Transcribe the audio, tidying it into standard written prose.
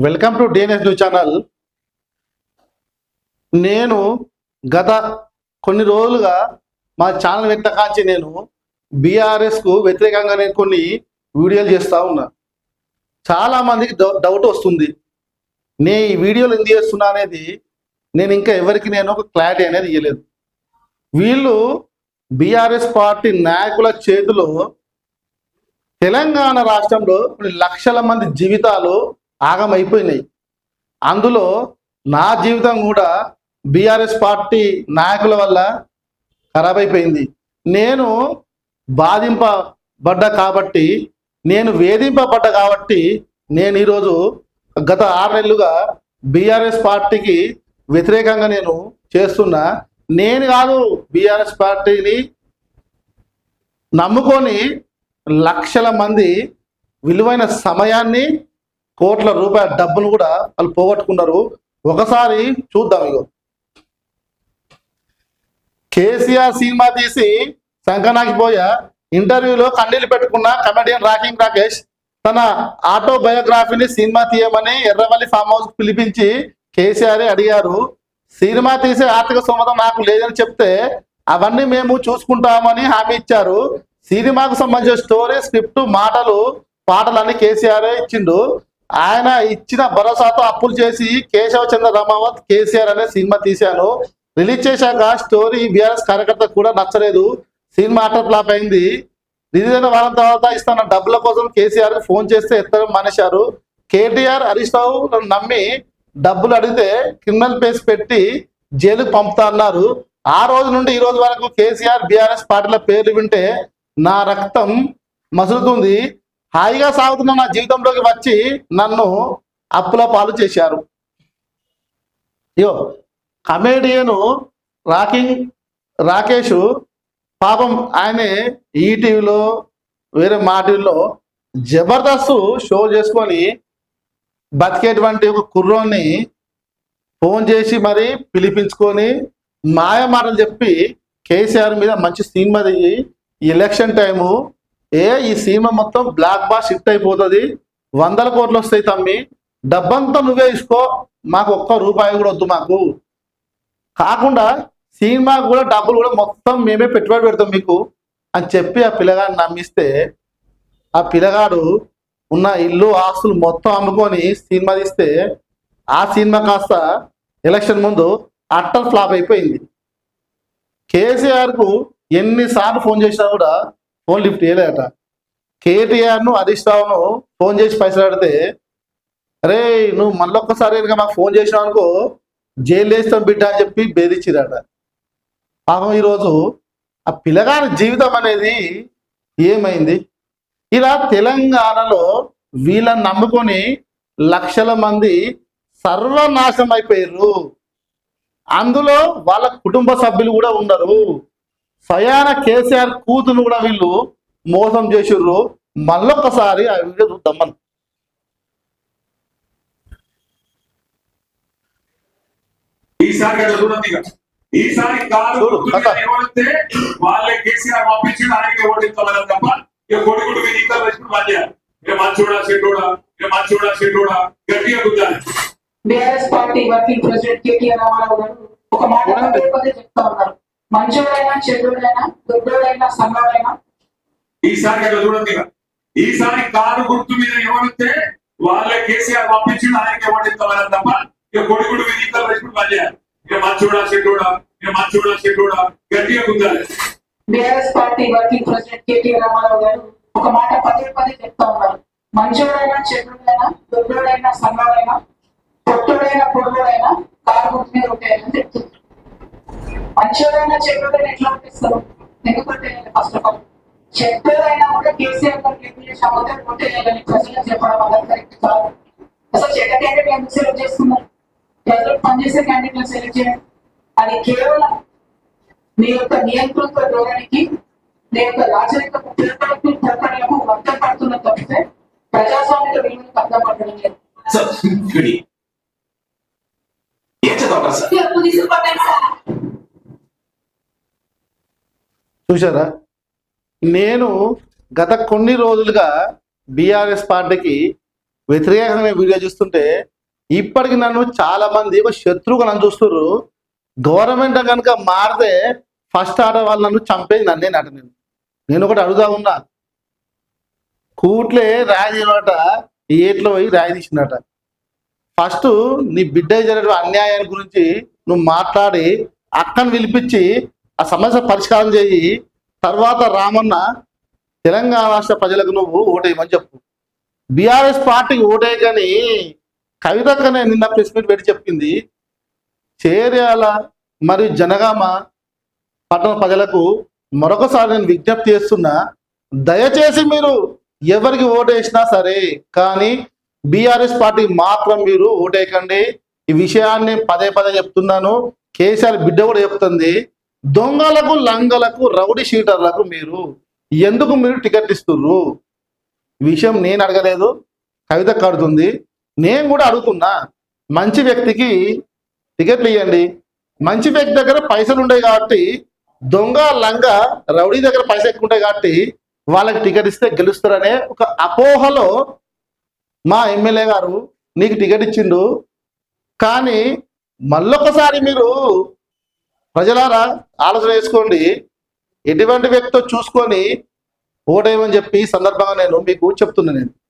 Welcome to DNS news channel. నేను గత కొన్ని రోజులుగా మా ఛానల్ వెంటకాంచి నేను బీఆర్ఎస్కు వ్యతిరేకంగా నేను కొన్ని వీడియోలు చేస్తూ ఉన్నా. చాలామందికి డౌట్ వస్తుంది, నేను ఈ వీడియోలు ఎందుకు చేస్తున్నా అనేది. నేను ఇంకా ఎవరికి నేను ఒక క్లారిటీ అనేది ఇవ్వలేదు. వీళ్ళు బీఆర్ఎస్ పార్టీ నాయకుల చేతిలో తెలంగాణ రాష్ట్రంలో కొన్ని లక్షల మంది జీవితాలు ఆగమైపోయినాయి. అందులో నా జీవితం కూడా బీఆర్ఎస్ పార్టీ నాయకుల వల్ల ఖరాబ్ అయిపోయింది. నేను బాధింపబడ్డా కాబట్టి, నేను వేధింపబడ్డా కాబట్టి నేను ఈరోజు గత 6 నెలలుగా బీఆర్ఎస్ పార్టీకి వ్యతిరేకంగా నేను చేస్తున్నా. నేను కాదు, బీఆర్ఎస్ పార్టీని నమ్ముకొని లక్షల మంది విలువైన సమయాన్ని, కోట్ల రూపాయల డబ్బును కూడా వాళ్ళు పోగొట్టుకున్నారు. ఒకసారి చూద్దాం. ఇగో కేసీఆర్ సినిమా తీసి సంకనాకిపోయా ఇంటర్వ్యూలో కన్నీళ్ళు పెట్టుకున్న కమెడియన్ రాకింగ్ రాకేష్ తన ఆటోబయోగ్రఫీని సినిమా తీయమని ఎర్రవల్లి ఫామ్ హౌస్ పిలిపించి కేసీఆర్ అడిగారు. సినిమా తీసే ఆర్థిక స్తోమత నాకు లేదని చెప్తే అవన్నీ మేము చూసుకుంటామని హామీ ఇచ్చారు. సినిమాకు సంబంధించిన స్టోరీ, స్క్రిప్ట్, మాటలు, పాటలన్నీ కేసీఆర్ ఇచ్చిండు. ఆయన ఇచ్చిన భరోసాతో అప్పులు చేసి కేశవ చంద్ర రమావత్ కేసీఆర్ అనే సినిమా తీశాను. రిలీజ్ చేశాక స్టోరీ బీఆర్ఎస్ కార్యకర్త కూడా నచ్చలేదు. సినిమా అటర్ ఫ్లాప్ అయింది. రిలీజ్ అయిన వారం తర్వాత ఇస్తున్న డబ్బుల కోసం కేసీఆర్ ఫోన్ చేస్తే ఎత్తడం మానేశారు. కేటీఆర్, హరీష్ రావు నమ్మి డబ్బులు అడిగితే క్రిమినల్ కేసు పెట్టి జైలుకు పంపుతా అన్నారు. ఆ రోజు నుండి ఈ రోజు వరకు కేసీఆర్, బీఆర్ఎస్ పార్టీల పేర్లు వింటే నా రక్తం మసులుతుంది. హాయిగా సాగుతున్న నా జీవితంలోకి వచ్చి నన్ను అప్పుల పాలు చేశారు. అయ్యో, కమేడియను రాకేష్ పాపం ఆయనే ఈటీవీలో వేరే మా టీవీలో జబర్దస్త్ షో చేసుకొని బతికేటువంటి ఒక కుర్రోని ఫోన్ చేసి మరి పిలిపించుకొని మాయ మాటలు చెప్పి కేసీఆర్ మీద మంచి సినిమా దిగి ఎలక్షన్ టైము ఈ సినిమా మొత్తం బ్లాక్ బాస్ హిట్ అయిపోతుంది, 100 కోట్లు వస్తాయి తమ్మి, డబ్బంతా నువ్వే ఇసుకో, మాకు ₹1 కూడా వద్దు మాకు, కాకుండా సినిమాకు కూడా డబ్బులు కూడా మొత్తం మేమే పెట్టుబడి పెడతాం మీకు అని చెప్పి ఆ పిల్లగాడిని నమ్మిస్తే ఆ పిల్లగాడు ఉన్న ఇల్లు, ఆస్తులు మొత్తం అమ్ముకొని సినిమా తీస్తే ఆ సినిమా కాస్త ఎలక్షన్ ముందు అట్టర్ ఫ్లాప్ అయిపోయింది. కేసీఆర్కు ఎన్నిసార్లు ఫోన్ చేసినా కూడా ఫోన్ లిఫ్ట్ చేయలేదట. కేటీఆర్ను, హరీష్ రావును ఫోన్ చేసి పైసలు అడితే, అరే నువ్వు మళ్ళొక్కసారి కనుక మాకు ఫోన్ చేసినావు అనుకో జైలు వేస్తాం బిడ్డ అని చెప్పి బెదిరించిరట. పాపం ఈరోజు ఆ పిల్లగాని జీవితం అనేది ఏమైంది? ఇలా తెలంగాణలో వీళ్ళని నమ్ముకొని లక్షల మంది సర్వనాశనం అయిపోయారు. అందులో వాళ్ళ కుటుంబ సభ్యులు కూడా ఉన్నారు. స్వయాన కేసీఆర్ కూతురు కూడా వీళ్ళు మోసం చేసిర్రు. మళ్ళొక్కసారి ఆ వీడియో చూద్దాం మనం. ఈసారి ఎవరైతే వాళ్ళే కేసీఆర్ పంపించి ఆయనకి ఓడిస్తామని తప్ప ఇక కొడుకుడు మీద ఇంకా వేసుకుని బాధ్యారు. మంచోడా చెడ్డోడా గట్టిగా గుద్దాలి. BRS party working president KTR Ramarao గారు ఒక మాట పదే చెప్తా ఉన్నారు, మంచోడైనా చెడ్డోడైనా దొడ్డోడైనా సన్నోడైనా. ఈసారి అట్లా చూడండి. ఈసారి కారు గుర్తు మీద ఎవరైతే వాళ్ళే కేసీఆర్ పంపించి ఆయనకి ఓడిస్తామని తప్ప ఇక కొడుకుడు మీద ఇంకా వేసుకుని బాధ్యారు. మంచోడా చెడ్డోడా గట్టిగా గుద్దాలి. BRS party working president KTR Ramarao గారు ఒక మాట పదే చెప్తా ఉన్నారు, మంచోడైనా చెడ్డోడైనా దొడ్డోడైనా సన్నోడైనా పొట్టోడైనా పొడోడైనా కారు గుర్తు మీద ఉంటాయని చెప్తుంది. మంచోడైనా చెడ్డోడైనా ఎట్లా ఉంటారు? ఎందుకంటే ఫస్ట్ ఆఫ్ ఆల్ చెడ్డోడైనా కూడా కేసీఆర్ గారు చేసామంటే ఉంటాయని ప్రజలకు చెప్పడం అందరూ కరెక్ట్ కాదు. అసలు చెడ్డ క్యాండిడేట్ ఎందుకు సెలెక్ట్ చేస్తున్నారు? ప్రజలకు పనిచేసే క్యాండిడేట్ సెలెక్ట్ చేయండి. అది కేవలం మీ యొక్క నియంత్రణతో ధోరణికి, మీ యొక్క రాజరిక ప్రకటనలకు వర్తం పడుతున్న తప్పితే ప్రజాస్వామిక విలువలకు అర్థం పడడం లేదు. చూసారా, నేను గత కొన్ని రోజులుగా బీఆర్ఎస్ పార్టీకి వ్యతిరేకంగా వీడియో చూస్తుంటే ఇప్పటికి నన్ను చాలా మంది ఒక శత్రువుగా నన్ను చూస్తున్నారు. గవర్నమెంట్ కనుక మారితే ఫస్ట్ ఆర్డర్ వాళ్ళు నన్ను చంపేది నన్నేనట. నేను ఒకటి అడుగుదా ఉన్నా, కూట్లే రాయి తీయనట, ఏట్లో పోయి రాయి తీసినట. ఫస్ట్ నీ బిడ్డ జరిగిన అన్యాయాన్ని గురించి నువ్వు మాట్లాడి అక్కను పిలిపించి ఆ సమస్య పరిష్కారం చేయి. తర్వాత రామన్న తెలంగాణ రాష్ట్ర ప్రజలకు నువ్వు ఓటేయమని చెప్పు. బీఆర్ఎస్ పార్టీకి ఓటేయకని కవితక్కనే నిన్న ప్రెస్ మీట్ పెట్టి చెప్పింది. చేర్యాల మరియు జనగామ పట్టణ ప్రజలకు మరొకసారి నేను విజ్ఞప్తి చేస్తున్నా, దయచేసి మీరు ఎవరికి ఓటేసినా సరే కానీ బీఆర్ఎస్ పార్టీ మాత్రం మీరు ఓటేయకండి. ఈ విషయాన్ని పదే పదే చెప్తున్నాను. కేసీఆర్ బిడ్డ కూడా చెప్తుంది. దొంగలకు, లంగలకు, రౌడీ షీటర్లకు మీరు ఎందుకు మీరు టికెట్ ఇస్తుర్రు? ఈ విషయం నేను అడగలేదు, కవిత కడుతుంది. నేను కూడా అడుగుతున్నా, మంచి వ్యక్తికి టికెట్లు ఇవ్వండి. మంచి వ్యక్తి దగ్గర పైసలు ఉంటాయి కాబట్టి, దొంగ లంగ రౌడీ దగ్గర పైసలు ఎక్కువ ఉంటాయి కాబట్టి వాళ్ళకి టికెట్ ఇస్తే గెలుస్తారనే ఒక అపోహలో మా ఎమ్మెల్యే గారు నీకు టికెట్ ఇచ్చిండు. కానీ మళ్ళొకసారి మీరు ప్రజలారా ఆలోచన చేసుకోండి, ఎటువంటి వ్యక్తితో చూసుకొని ఓటేయమని చెప్పి సందర్భంగా నేను మీకు చెప్తున్నా. నేను